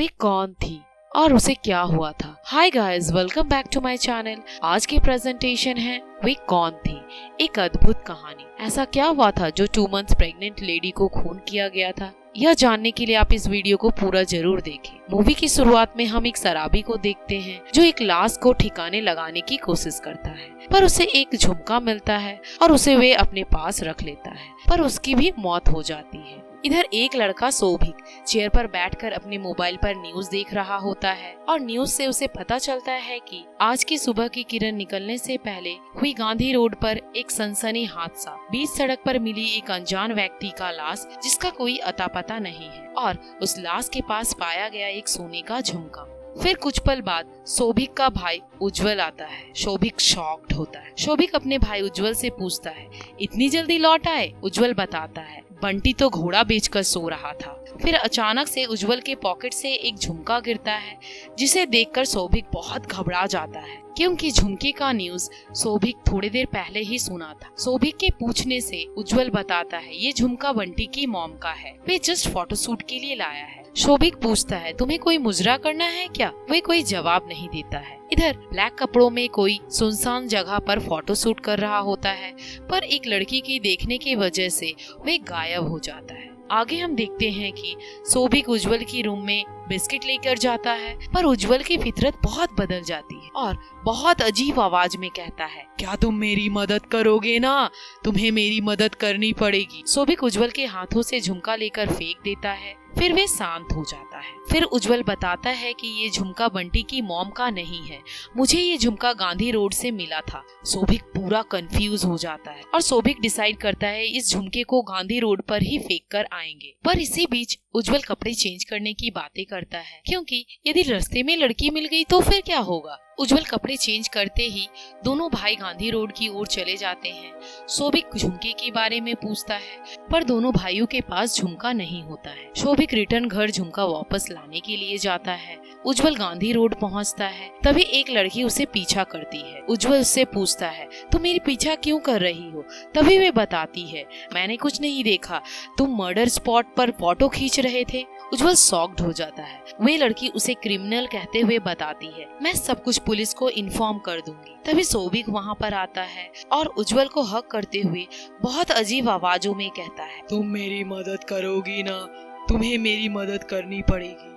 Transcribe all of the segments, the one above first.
वे कौन थी और उसे क्या हुआ था। Hi guys, welcome back to my channel. आज की प्रेजेंटेशन है वे कौन थी, एक अद्भुत कहानी। ऐसा क्या हुआ था जो 2 मंथ्स प्रेग्नेंट लेडी को खून किया गया था? यह जानने के लिए आप इस वीडियो को पूरा जरूर देखें। मूवी की शुरुआत में हम एक शराबी को देखते हैं जो एक लाश को ठिकाने लगाने की कोशिश करता है, पर उसे एक झुमका मिलता है और उसे वे अपने पास रख लेता है, पर उसकी भी मौत हो जाती है। इधर एक लड़का शोभिक चेयर पर बैठकर अपने मोबाइल पर न्यूज देख रहा होता है और न्यूज से उसे पता चलता है कि आज की सुबह की किरण निकलने से पहले हुई गांधी रोड पर एक सनसनी हादसा। बीच सड़क पर मिली एक अनजान व्यक्ति का लाश जिसका कोई अता पता नहीं है और उस लाश के पास पाया गया एक सोने का झुमका। फिर कुछ पल बाद शोभिक का भाई उज्जवल आता है। शोभिक शॉक्ड होता है। शोभिक अपने भाई उज्जवल से पूछता है, इतनी जल्दी लौट आए? उज्जवल बताता है, बंटी तो घोड़ा बेचकर सो रहा था। फिर अचानक से उज्जवल के पॉकेट से एक झुमका गिरता है जिसे देखकर शोभिक बहुत घबरा जाता है क्योंकि झुमके का न्यूज शोभिक थोड़ी देर पहले ही सुना था। शोभिक के पूछने से उज्जवल बताता है, ये झुमका बंटी की मॉम का है, वे जस्ट फोटोशूट के लिए लाया है। शोभिक पूछता है, तुम्हें कोई मुजरा करना है क्या? वे कोई जवाब नहीं देता है। इधर ब्लैक कपड़ों में कोई सुनसान जगह पर फोटोशूट कर रहा होता है, पर एक लड़की की देखने की वजह से वे गायब हो जाता है। आगे हम देखते हैं कि शोभिक उज्जवल की रूम में बिस्किट लेकर जाता है, पर उज्जवल की फितरत बहुत बदल जाती है और बहुत अजीब आवाज में कहता है, क्या तुम मेरी मदद करोगे ना? तुम्हें मेरी मदद करनी पड़ेगी। शोभिक उज्जवल के हाथों से झुमका लेकर फेंक देता है, फिर वे शांत हो जाता है। फिर उज्जवल बताता है कि ये झुमका बंटी की मॉम का नहीं है, मुझे ये झुमका गांधी रोड से मिला था। शोभिक पूरा कंफ्यूज हो जाता है और शोभिक डिसाइड करता है इस झुमके को गांधी रोड पर ही फेंक कर आएंगे। पर इसी बीच उज्जवल कपड़े चेंज करने की बातें करता है क्योंकि यदि रास्ते में लड़की मिल गई तो फिर क्या होगा। उज्जवल कपड़े चेंज करते ही दोनों भाई गांधी रोड की ओर चले जाते हैं। शोभिक झुमके के बारे में पूछता है, पर दोनों भाइयों के पास झुमका नहीं होता है। शोभिक रिटर्न घर झुमका वापस लाने के लिए जाता है। उज्जवल गांधी रोड पहुंचता है, तभी एक लड़की उसे पीछा करती है। उज्जवल उससे पूछता है, तुम मेरी पीछा क्यों कर रही हो? तभी वे बताती है, मैंने कुछ नहीं देखा, तुम मर्डर स्पॉट पर फोटो खींच रहे थे। उज्जवल शॉक्ड हो जाता है। वे लड़की उसे क्रिमिनल कहते हुए बताती है, मैं सब कुछ पुलिस को इन्फॉर्म कर दूंगी। तभी शोभिक वहाँ पर आता है और उज्जवल को हक करते हुए बहुत अजीब आवाजों में कहता है, तुम मेरी मदद करोगी ना? तुम्हें मेरी मदद करनी पड़ेगी,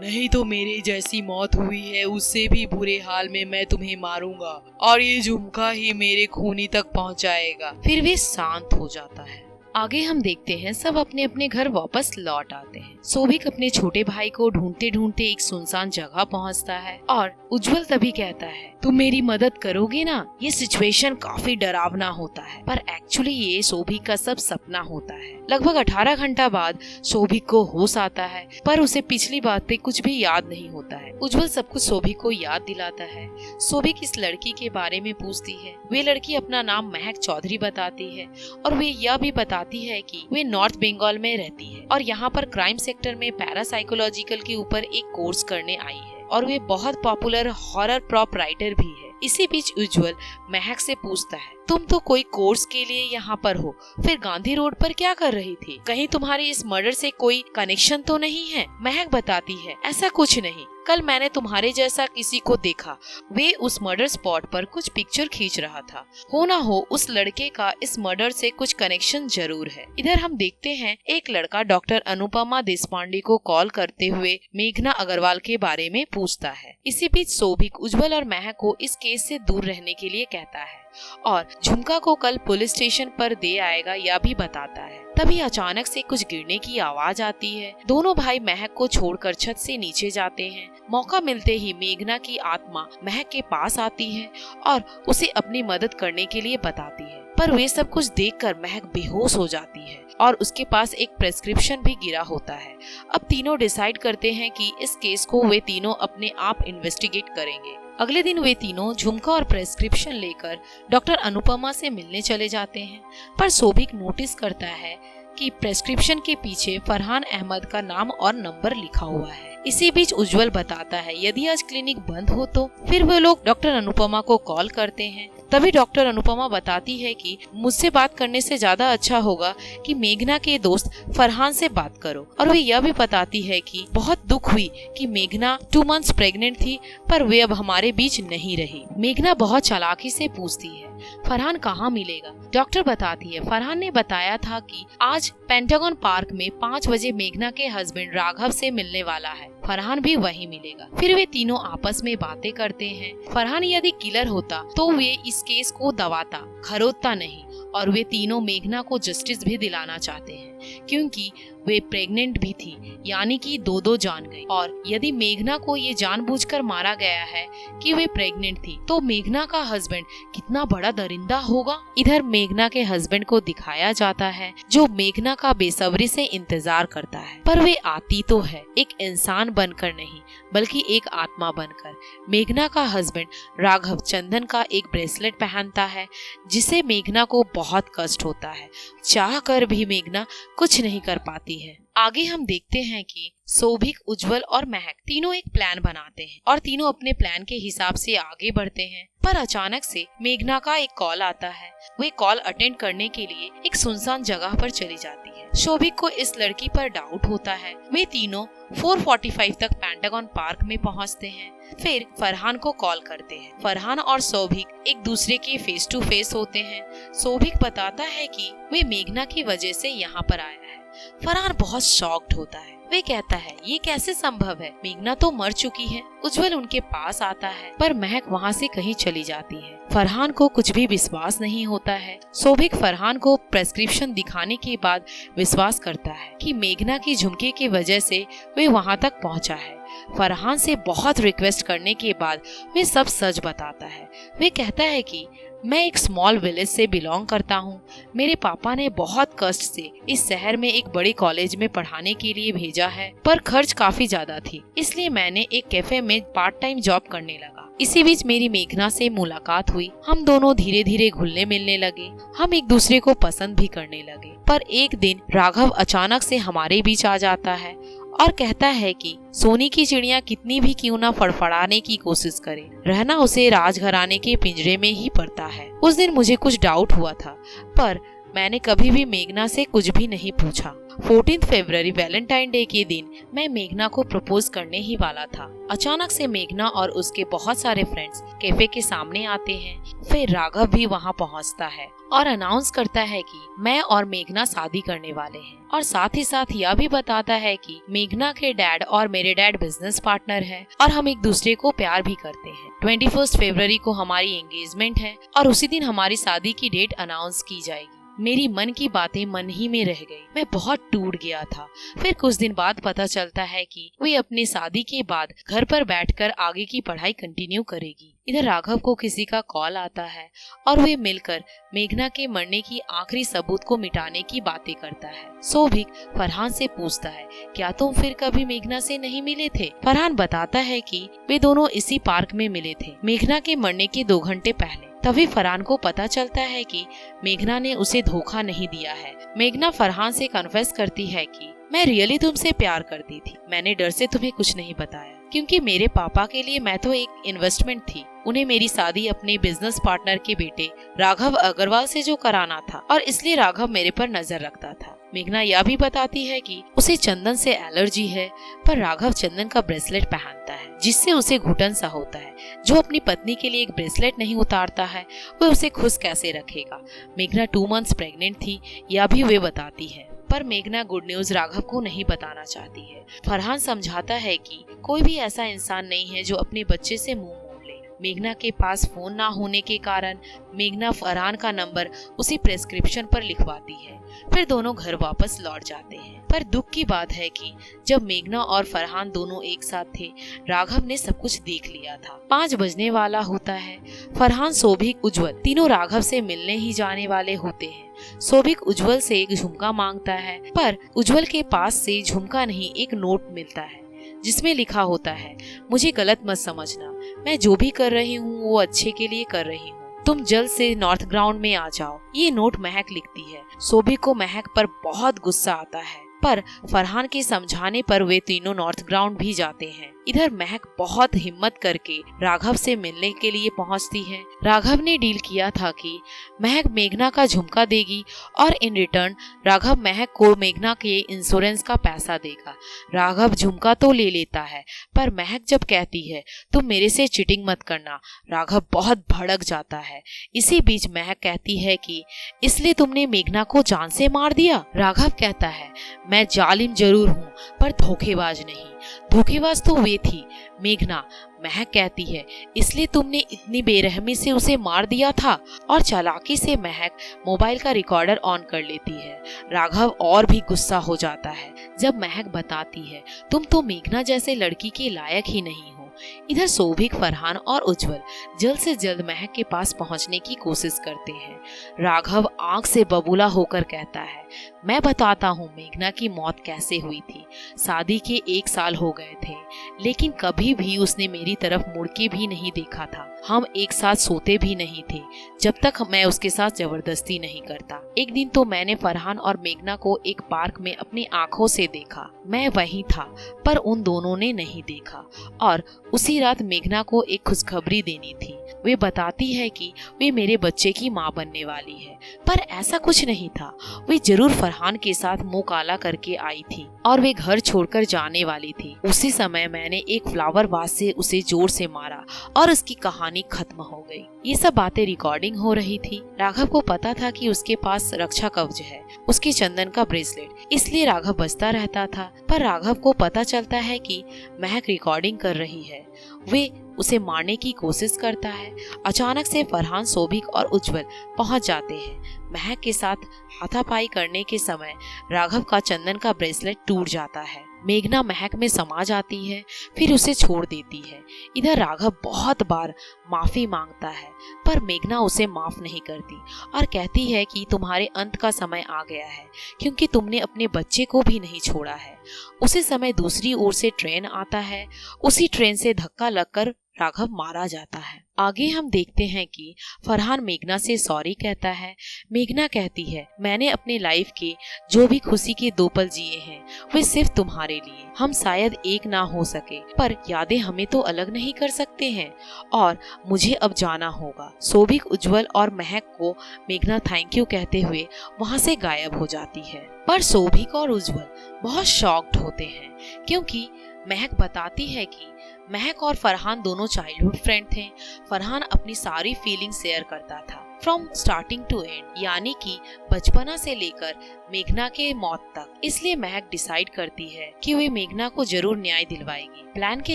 नहीं तो मेरे जैसी मौत हुई है उससे भी बुरे हाल में मैं तुम्हें मारूंगा और ये झुमका ही मेरे खूनी तक पहुंचाएगा। फिर वे शांत हो जाता है। आगे हम देखते हैं सब अपने अपने घर वापस लौट आते हैं। शोभिक अपने छोटे भाई को ढूंढते ढूंढते एक सुनसान जगह पहुंचता है और उज्जवल तभी कहता है, तुम मेरी मदद करोगे ना? ये सिचुएशन काफी डरावना होता है, पर एक्चुअली ये शोभिक का सब सपना होता है। लगभग 18 घंटा बाद शोभिक को होश आता है, पर उसे पिछली बातें कुछ भी याद नहीं होता है। उज्जवल सब कुछ शोभिक को याद दिलाता है। शोभिक इस लड़की के बारे में पूछती है। वे लड़की अपना नाम महक चौधरी बताती है और वे यह भी बताती है कि वे नॉर्थ बंगाल में रहती है और यहाँ पर क्राइम सेक्टर में पैरासाइकोलॉजिकल के ऊपर एक कोर्स करने आई है और वे बहुत पॉपुलर हॉरर प्रॉप राइटर भी है। इसी बीच उज्जवल महक से पूछता है, तुम तो कोई कोर्स के लिए यहाँ पर हो, फिर गांधी रोड पर क्या कर रही थी? कहीं तुम्हारी इस मर्डर से कोई कनेक्शन तो नहीं है? महक बताती है, ऐसा कुछ नहीं, कल मैंने तुम्हारे जैसा किसी को देखा, वे उस मर्डर स्पॉट पर कुछ पिक्चर खींच रहा था। हो ना हो उस लड़के का इस मर्डर से कुछ कनेक्शन जरूर है। इधर हम देखते हैं एक लड़का डॉक्टर अनुपमा देशपांडे को कॉल करते हुए मेघना अग्रवाल के बारे में पूछता है। इसी बीच शोभिक उज्जवल और महक को इस केस से दूर रहने के लिए कहता है और झुमका को कल पुलिस स्टेशन पर दे आएगा यह भी बताता है। तभी अचानक से कुछ गिरने की आवाज आती है। दोनों भाई महक को छोड़कर छत से नीचे जाते हैं। मौका मिलते ही मेघना की आत्मा महक के पास आती है और उसे अपनी मदद करने के लिए बताती है, पर वे सब कुछ देखकर महक बेहोश हो जाती है और उसके पास एक प्रेस्क्रिप्शन भी गिरा होता है। अब तीनों डिसाइड करते हैं कि इस केस को वे तीनों अपने आप इन्वेस्टिगेट करेंगे। अगले दिन वे तीनों झुमका और प्रेस्क्रिप्शन लेकर डॉक्टर अनुपमा से मिलने चले जाते हैं, पर शोभिक नोटिस करता है कि प्रेस्क्रिप्शन के पीछे फरहान अहमद का नाम और नंबर लिखा हुआ है। इसी बीच उज्जवल बताता है यदि आज क्लिनिक बंद हो तो फिर वे लोग डॉक्टर अनुपमा को कॉल करते हैं, तभी डॉक्टर अनुपमा बताती है कि मुझसे बात करने से ज्यादा अच्छा होगा कि मेघना के दोस्त फरहान से बात करो। और वे यह भी बताती है कि बहुत दुख हुई कि मेघना 2 मंथ्स प्रेग्नेंट थी, पर वे अब हमारे बीच नहीं रही। मेघना बहुत चालाकी से पूछती है फरहान कहाँ मिलेगा। डॉक्टर बताती है फरहान ने बताया था कि आज पेंटागन पार्क में 5 बजे मेघना के हस्बैंड राघव से मिलने वाला है। फरहान भी वहीं मिलेगा। फिर वे तीनों आपस में बातें करते हैं। फरहान यदि किलर होता तो वे इस केस को दबाता, खरोदता नहीं। और वे तीनों मेघना को जस्टिस भी दिलाना चाहते हैं क्योंकि वे प्रेग्नेंट भी थी, यानी कि 2 जान गई। और यदि मेघना को ये जानबूझकर मारा गया है कि वे प्रेग्नेंट थी, तो मेघना का हस्बैंड कितना बड़ा दरिंदा होगा। इधर मेघना के हस्बैंड को दिखाया जाता है जो मेघना का बेसब्री से इंतजार करता है, पर वे आती तो है एक इंसान बनकर नहीं बल्कि एक आत्मा बनकर। मेघना का हस्बैंड राघव चंदन का एक ब्रेसलेट पहनता है जिसे मेघना को बहुत कष्ट होता है। चाह कर भी मेघना कुछ नहीं कर पाती है। आगे हम देखते हैं कि सौभिक, उज्जवल और महक तीनों एक प्लान बनाते हैं और तीनों अपने प्लान के हिसाब से आगे बढ़ते हैं। पर अचानक से मेघना का एक कॉल आता है। वे कॉल अटेंड करने के लिए एक सुनसान जगह पर चली जाती है। सौभिक को इस लड़की पर डाउट होता है। वे तीनों 4:45 तक पेंटागन पार्क में पहुंचते हैं। फिर फरहान को कॉल करते हैं। फरहान और सौभिक एक दूसरे के फेस टू फेस होते हैं। सौभिक बताता है कि वे मेघना की वजह से यहाँ पर आया है। फरहान बहुत शॉक्ड होता है। वे कहता है ये कैसे संभव है, मेघना तो मर चुकी है। उज्जवल उनके पास आता है पर महक वहाँ से कहीं चली जाती है। फरहान को कुछ भी विश्वास नहीं होता है। सौभिक फरहान को प्रेस्क्रिप्शन दिखाने के बाद विश्वास करता है कि मेघना की झुमके की वजह से वे वहाँ तक पहुँचा है। फरहान से बहुत रिक्वेस्ट करने के बाद वे सब सच बताता है। वे कहता है कि मैं एक स्मॉल विलेज से बिलोंग करता हूँ। मेरे पापा ने बहुत कष्ट से इस शहर में एक बड़े कॉलेज में पढ़ाने के लिए भेजा है, पर खर्च काफी ज्यादा थी, इसलिए मैंने एक कैफे में पार्ट टाइम जॉब करने लगा। इसी बीच मेरी मेघना से मुलाकात हुई। हम दोनों धीरे धीरे घुलने मिलने लगे। हम एक दूसरे को पसंद भी करने लगे। पर एक दिन राघव अचानक से हमारे बीच आ जाता है और कहता है कि सोनी की चिड़िया कितनी भी क्यों ना फड़फड़ाने की कोशिश करे, रहना उसे राजघराने के पिंजरे में ही पड़ता है। उस दिन मुझे कुछ डाउट हुआ था, पर मैंने कभी भी मेघना से कुछ भी नहीं पूछा। 14 फरवरी वैलेंटाइन डे के दिन मैं मेघना को प्रपोज करने ही वाला था। अचानक से मेघना और उसके बहुत सारे फ्रेंड्स कैफे के सामने आते हैं। फिर राघव भी वहां पहुंचता है और अनाउंस करता है कि मैं और मेघना शादी करने वाले हैं, और साथ ही साथ यह भी बताता है कि मेघना के डैड और मेरे डैड बिजनेस पार्टनर हैं और हम एक दूसरे को प्यार भी करते हैं। 21 फरवरी को हमारी एंगेजमेंट है और उसी दिन हमारी शादी की डेट अनाउंस की जाएगी। मेरी मन की बातें मन ही में रह गई। मैं बहुत टूट गया था। फिर कुछ दिन बाद पता चलता है कि वे अपनी शादी के बाद घर पर बैठकर आगे की पढ़ाई कंटिन्यू करेगी। इधर राघव को किसी का कॉल आता है और वे मिलकर मेघना के मरने की आखिरी सबूत को मिटाने की बातें करता है। सौभिक फरहान से पूछता है क्या तुम फिर कभी मेघना से नहीं मिले थे। फरहान बताता है कि वे दोनों इसी पार्क में मिले थे मेघना के मरने के 2 घंटे पहले। तभी फरहान को पता चलता है कि मेघना ने उसे धोखा नहीं दिया है। मेघना फरहान से कन्फेस करती है कि मैं रियली तुमसे प्यार करती थी, मैंने डर से तुम्हें कुछ नहीं बताया क्योंकि मेरे पापा के लिए मैं तो एक इन्वेस्टमेंट थी। उन्हें मेरी शादी अपने बिजनेस पार्टनर के बेटे राघव अग्रवाल से जो कराना था, और इसलिए राघव मेरे पर नजर रखता था। मेघना यह भी बताती है कि उसे चंदन से एलर्जी है, पर राघव चंदन का ब्रेसलेट पहनता है जिससे उसे घुटन सा होता है। जो अपनी पत्नी के लिए एक ब्रेसलेट नहीं उतारता है वह उसे खुश कैसे रखेगा। मेघना 2 मंथ्स प्रेग्नेंट थी, यह भी वे बताती है, पर मेघना गुड न्यूज राघव को नहीं बताना चाहती है। फरहान समझाता है कि कोई भी ऐसा इंसान नहीं है जो अपने बच्चे से मुंह मोड़ ले। मेघना के पास फोन ना होने के कारण मेघना फरहान का नंबर उसी प्रेस्क्रिप्शन पर लिखवाती है। फिर दोनों घर वापस लौट जाते हैं। पर दुख की बात है कि जब मेघना और फरहान दोनों एक साथ थे, राघव ने सब कुछ देख लिया था। 5 बजने वाला होता है। फरहान, सौभिक, उज्जवल तीनों राघव से मिलने ही जाने वाले होते हैं। सौभिक उज्जवल से एक झुमका मांगता है, पर उज्जवल के पास से झुमका नहीं एक नोट मिलता है जिसमें लिखा होता है, मुझे गलत मत समझना, मैं जो भी कर रही हूँ वो अच्छे के लिए कर रही हूँ, तुम जल्द से नॉर्थ ग्राउंड में आ जाओ। ये नोट महक लिखती है। सौभिक को महक पर बहुत गुस्सा आता है, पर फरहान के समझाने पर वे तीनों नॉर्थ ग्राउंड भी जाते हैं। इधर महक बहुत हिम्मत करके राघव से मिलने के लिए पहुंचती है। राघव ने डील किया था कि महक मेघना का झुमका देगी और इन रिटर्न राघव महक को मेघना के इंश्योरेंस का पैसा देगा। राघव झुमका तो ले लेता है, पर महक जब कहती है तुम मेरे से चीटिंग मत करना, राघव बहुत भड़क जाता है। इसी बीच महक कहती है कि इसलिए तुमने मेघना को जान से मार दिया। राघव कहता है मैं जालिम जरूर हूँ पर धोखेबाज नहीं। धोखेबाज तो वे थी मेघना। महक कहती है इसलिए तुमने इतनी बेरहमी से उसे मार दिया था। और चालाकी से महक मोबाइल का रिकॉर्डर ऑन कर लेती है। राघव और भी गुस्सा हो जाता है जब महक बताती है तुम तो मेघना जैसे लड़की के लायक ही नहीं हो। इधर सौभिक, फरहान और उज्जवल जल्द से जल्द महक के पास पहुंचने की कोशिश करते हैं। राघव आंख से बबूला होकर कहता है मैं बताता हूँ मेघना की मौत कैसे हुई थी। शादी के 1 साल हो गए थे, लेकिन कभी भी उसने मेरी तरफ मुड़ के भी नहीं देखा था। हम एक साथ सोते भी नहीं थे जब तक मैं उसके साथ जबरदस्ती नहीं करता। एक दिन तो मैंने फरहान और मेघना को एक पार्क में अपनी आंखों से देखा। मैं वहीं था पर उन दोनों ने नहीं देखा। और उसी रात मेघना को एक खुशखबरी देनी थी। वे बताती है कि वे मेरे बच्चे की माँ बनने वाली है, पर ऐसा कुछ नहीं था। वे जरूर फरहान के साथ मुंह काला करके आई थी और वे घर छोड़कर जाने वाली थी। उसी समय मैंने एक फ्लावर वास से उसे जोर से मारा और उसकी कहानी खत्म हो गई। ये सब बातें रिकॉर्डिंग हो रही थी। राघव को पता था कि उसके पास रक्षा कवच है, उसके चंदन का ब्रेसलेट, इसलिए राघव बचता रहता था। पर राघव को पता चलता है कि महक रिकॉर्डिंग कर रही है। वे उसे मारने की कोशिश करता है। अचानक से फरहान, सौभिक और उज्जवल पहुंच जाते हैं। महक के साथ हाथापाई करने के समय राघव का चंदन का ब्रेसलेट टूट जाता है। मेघना महक में समा जाती है, फिर उसे छोड़ देती है। इधर राघव बहुत बार माफी मांगता है, पर मेघना उसे माफ नहीं करती और कहती है कि तुम्हारे अंत का समय आ गया है, क्योंकि तुमने अपने बच्चे को भी नहीं छोड़ा है। उसी समय दूसरी ओर से ट्रेन आता है। उसी ट्रेन से धक्का लगकर राघव मारा जाता है। आगे हम देखते हैं कि फरहान मेघना से सॉरी कहता है। मेघना कहती है मैंने अपनी लाइफ के जो भी खुशी के 2 पल जिए हैं वे सिर्फ तुम्हारे लिए। हम शायद एक ना हो सके, पर यादें हमें तो अलग नहीं कर सकते हैं और मुझे अब जाना होगा। सौभिक, उज्जवल और महक को मेघना थैंक यू कहते हुए वहाँ से गायब हो जाती है। पर सौभिक और उज्जवल बहुत शॉक्ड होते हैं, क्योंकि महक बताती है कि महक और फरहान दोनों चाइल्डहुड फ्रेंड थे। फरहान अपनी सारी फीलिंग शेयर करता था फ्रॉम स्टार्टिंग टू एंड, यानी कि बचपना से लेकर मेघना के मौत तक। इसलिए महक डिसाइड करती है कि वे मेघना को जरूर न्याय दिलवाएगी। प्लान के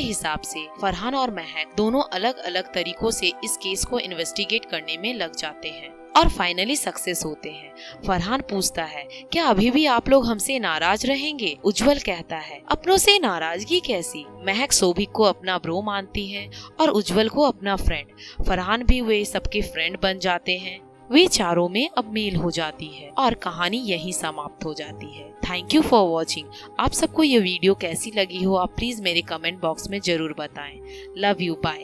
हिसाब से फरहान और महक दोनों अलग अलग तरीकों से इस केस को इन्वेस्टिगेट करने में लग जाते हैं और फाइनली सक्सेस होते हैं। फरहान पूछता है क्या अभी भी आप लोग हमसे नाराज रहेंगे? उज्जवल कहता है अपनों से नाराजगी कैसी? महक सौभिक को अपना ब्रो मानती है और उज्जवल को अपना फ्रेंड। फरहान भी वे सबके फ्रेंड बन जाते हैं। वे चारों में अब मेल हो जाती है और कहानी यहीं समाप्त हो जाती है। Thank you for watching. आप सबको ये वीडियो कैसी लगी हो आप प्लीज मेरे कमेंट बॉक्स में जरूर बताएं। Love you, bye.